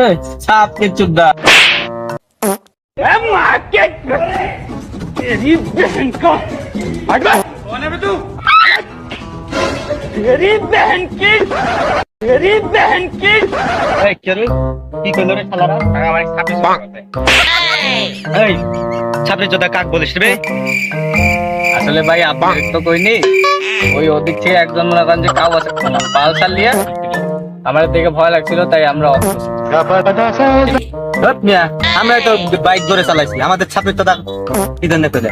साफ के चुद्दा तेरी बहन का कौन है तू? तेरी बहन की चल কি কইলো রে শালারা আমার ছাপে চোদা কাক বলিস রে আসলে ভাই আপনি তো কইনি ওই ওদিক থেকে একজন মনে করেন যে কাউ আছে পালসার নিয়ে আমাদের দেখে ভয় লাগছিল তাই আমরা আমরা তো বাইক ধরে চালাইছি আমাদের ছাপে চোদা কি জন্য কইলে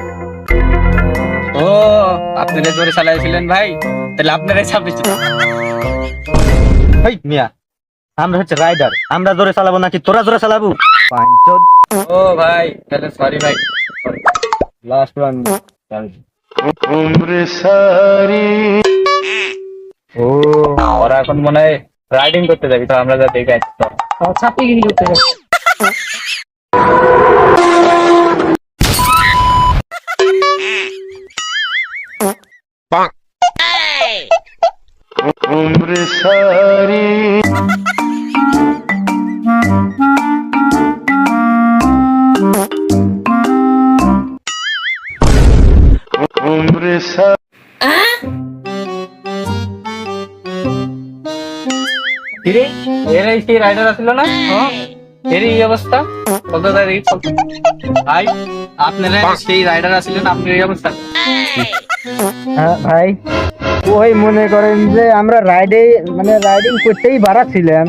ও আপনারা জোরে চালাইছিলেন ভাই তাহলে আপনারাই ছাপে চোদা ভাই মিয়া আমরা হচ্ছে রাইডার আমরা জোরে চালাবো নাকি তোরা জোরে চালাবো পাঁচজন ও ভাই তাহলে সরি ভাই লাস্ট ওয়ান উমরে সারি ও ওরা এখন মনে হয় রাইডিং করতে যাবি তো আমরা যা দেখে আসছি তো ছাপি গিয়ে করতে যাবি उम्र सारी उम्र এরাই সেই রাইডার আসলো না এরই এই অবস্থা কত ভাই আপনারা সেই রাইডার আসলেন আপনার এই অবস্থা হ্যাঁ ভাই ওই মনে করেন যে আমরা রাইডিং করতেই বাড়াচ্ছিলাম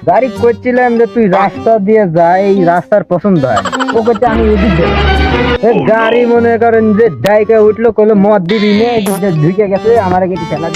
গাড়ি করছিলাম যে তুই রাস্তা দিয়ে যা এই রাস্তার পছন্দ হয় ও করতে আমি এদিক গাড়ি মনে করেন যে ডাইকে উঠলো কইলো মদ দিবি নে ঢুকে গেছে আমার কিছু খেলা